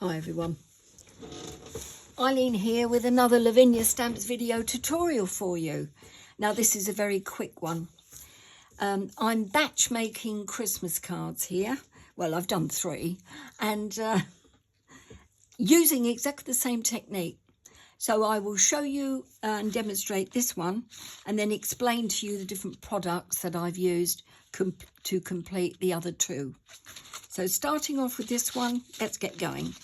Hi everyone, Eileen here with another Lavinia stamps video tutorial for you. Now this is a very quick one. I'm batch making Christmas cards here. Well, I've done 3 and using exactly the same technique. So I will show you and demonstrate this one and then explain to you the different products that I've used to complete the other 2. So starting off with this one, let's get going.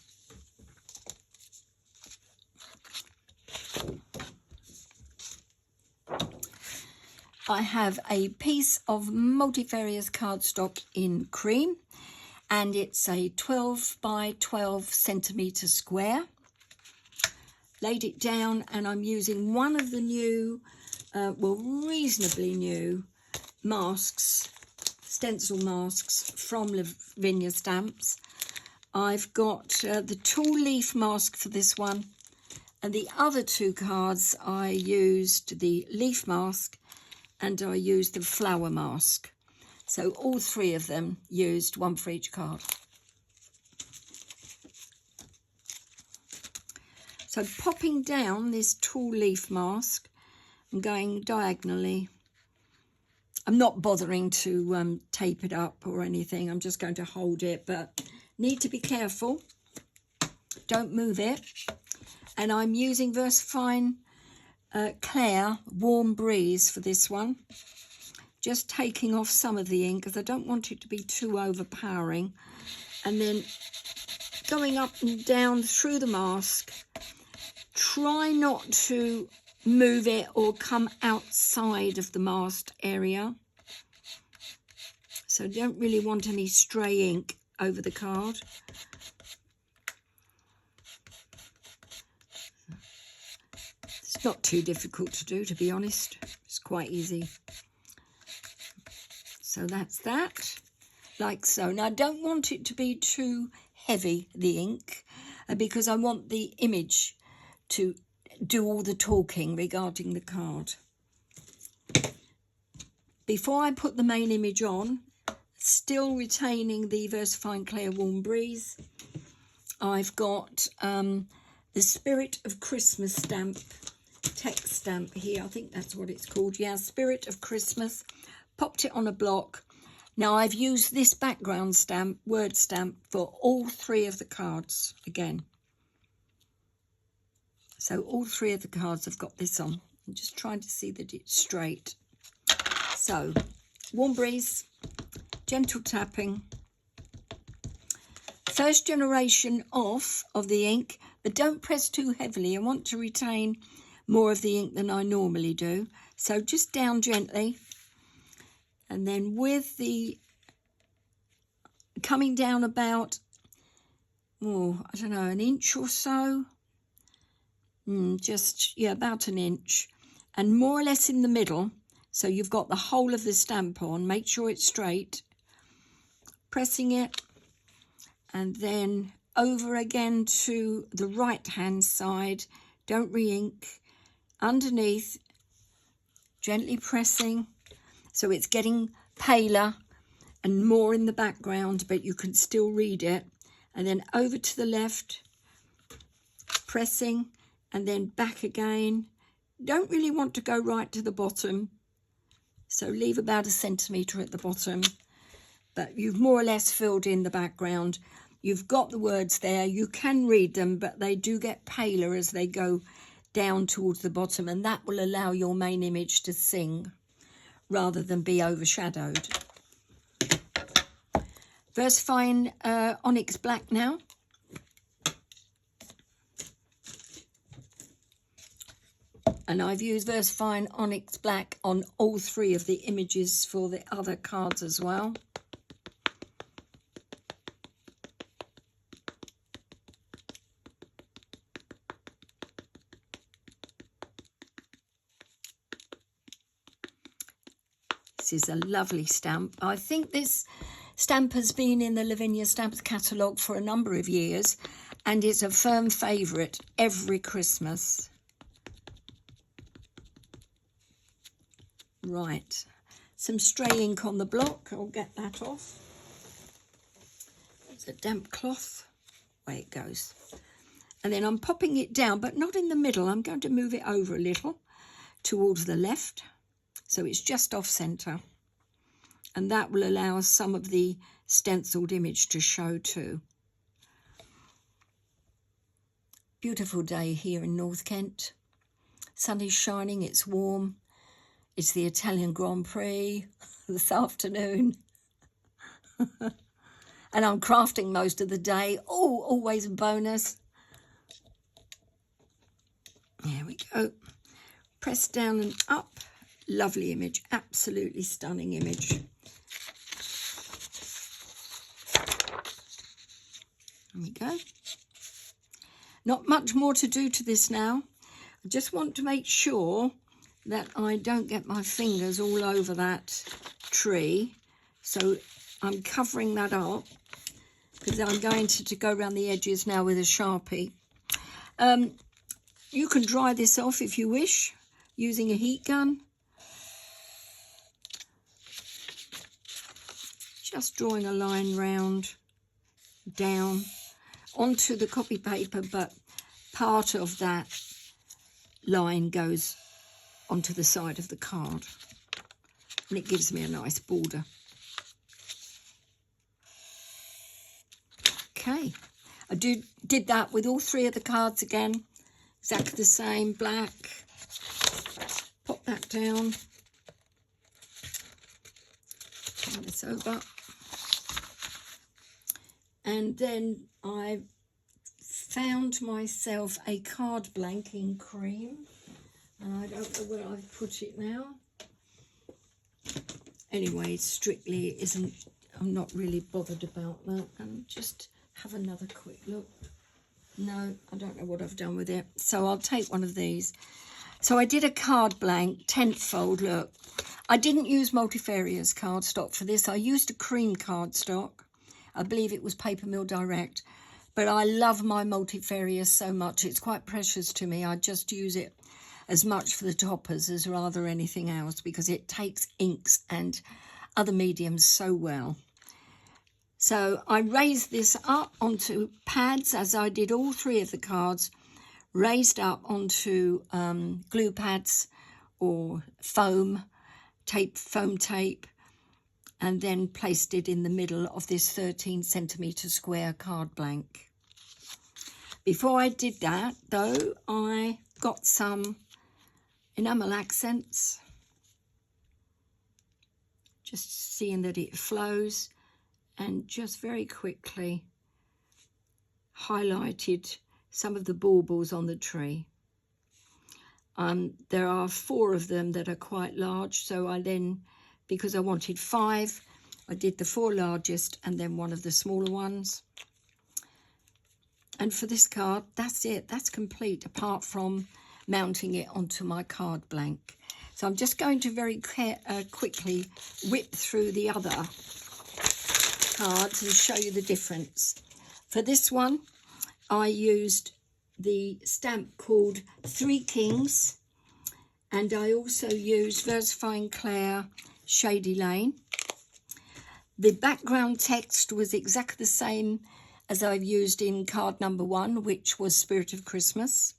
I have a piece of multifarious cardstock in cream and it's a 12 by 12 centimetre square. Laid it down and I'm using one of the new, reasonably new masks, stencil masks from Lavinia Stamps. I've got the tall leaf mask for this one, and the other 2 cards I used the leaf mask and I used the flower mask. So all 3 of them used one for each card. So popping down this tall leaf mask, I'm going diagonally. I'm not bothering to tape it up or anything. I'm just going to hold it, but need to be careful. Don't move it. And I'm using VersaFine Claire Warm Breeze for this one. Just taking off some of the ink because I don't want it to be too overpowering. And then going up and down through the mask. Try not to move it or come outside of the mask area. So don't really want any stray ink over the card. It's not too difficult to do, to be honest. It's quite easy. So that's that, like so. Now I don't want it to be too heavy, the ink, because I want the image to do all the talking regarding the card. Before I put the main image on, still retaining the VersaFine Claire Warm Breeze, I've got the Spirit of Christmas stamp, text stamp here. I think that's what it's called. Yeah, Spirit of Christmas. Popped it on a block. Now I've used this background stamp, word stamp, for all 3 of the cards again. So all 3 of the cards have got this on. I'm just trying to see that it's straight. So, warm breeze, gentle tapping. First generation off of the ink, but don't press too heavily. I want to retain more of the ink than I normally do. So just down gently. And then with the coming down about, I don't know, an inch or so. About an inch. And more or less in the middle. So you've got the whole of the stamp on. Make sure it's straight. Pressing it. And then over again to the right-hand side. Don't re-ink. Underneath. Gently pressing. So it's getting paler and more in the background, but you can still read it. And then over to the left, pressing, and then back again. Don't really want to go right to the bottom. So leave about 1 centimetre at the bottom. But you've more or less filled in the background. You've got the words there. You can read them, but they do get paler as they go down towards the bottom. And that will allow your main image to sing, rather than be overshadowed. VersaFine Onyx Black now. And I've used VersaFine Onyx Black on all 3 of the images for the other cards as well. This is a lovely stamp. I think this stamp has been in the Lavinia Stamps catalogue for a number of years, and it's a firm favourite every Christmas. Right, some stray ink on the block. I'll get that off. It's a damp cloth. way it goes. And then I'm popping it down, but not in the middle. I'm going to move it over a little towards the left, so it's just off centre. And that will allow some of the stenciled image to show too. Beautiful day here in North Kent. Sun is shining, it's warm. It's the Italian Grand Prix this afternoon. And I'm crafting most of the day. Oh, always a bonus. There we go. Press down and up. Lovely image, absolutely stunning image. There we go. Not much more to do to this now. I just want to make sure that I don't get my fingers all over that tree. So I'm covering that up because I'm going to go around the edges now with a Sharpie. You can dry this off if you wish using a heat gun. Just drawing a line round, down onto the copy paper, but part of that line goes onto the side of the card and it gives me a nice border. Okay, I did that with all three of the cards again, exactly the same, black. Pop that down, turn this over, and then I found myself a card blanking cream, and I don't know where I've put it now. Anyway, strictly it isn't, I'm not really bothered about that. And just have another quick look. No, I don't know what I've done with it. So I'll take one of these. So I did a card blank, 10th fold, look. I didn't use multifarious cardstock for this. I used a cream cardstock. I believe it was Paper Mill Direct. But I love my multifarious so much. It's quite precious to me. I just use it as much for the toppers as rather anything else because it takes inks and other mediums so well. So I raised this up onto pads as I did all three of the cards, raised up onto glue pads or foam tape, and then placed it in the middle of this 13 centimetre square card blank. Before I did that, though, I got some enamel accents, just seeing that it flows, and just very quickly highlighted some of the baubles on the tree. There are 4 of them that are quite large, so I then, because I wanted 5, I did the 4 largest and then one of the smaller ones. And for this card, that's it, that's complete, apart from mounting it onto my card blank. So I'm just going to very quickly whip through the other cards and show you the difference. For this one, I used the stamp called 3 Kings, and I also used Versifying Claire Shady Lane. The background text was exactly the same as I've used in card number 1, which was Spirit of Christmas,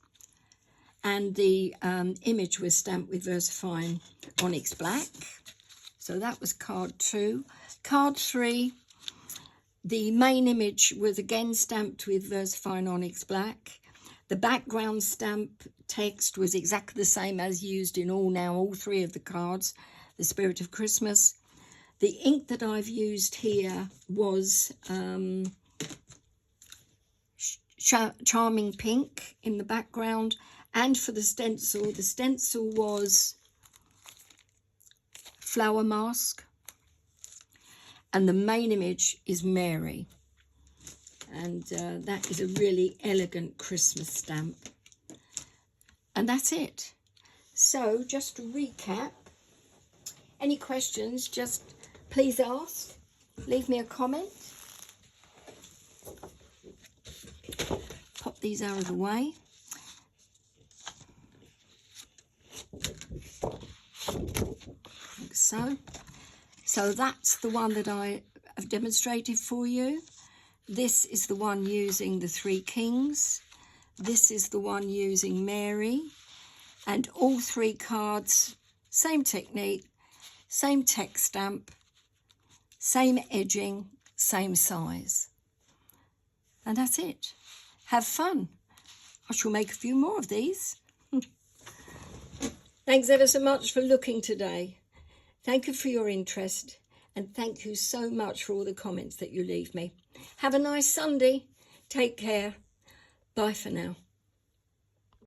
and the image was stamped with Versifying Onyx Black. So that was card 2. Card 3, the main image was again stamped with Versifying Onyx Black. The background stamp text was exactly the same as used in all 3 of the cards, the Spirit of Christmas. The ink that I've used here was Charming Pink in the background, and for the stencil was Flower Mask, and the main image is Mary. And that is a really elegant Christmas stamp. And that's it. So just to recap, any questions, just please ask. Leave me a comment. Pop these out of the way. Like so. So that's the one that I have demonstrated for you. This is the one using the 3 kings. This is the one using Mary. And all 3 cards, same technique, same text stamp, same edging, same size. And that's it. Have fun. I shall make a few more of these. Thanks ever so much for looking today. Thank you for your interest, and thank you so much for all the comments that you leave me. Have a nice Sunday. Take care. Bye for now.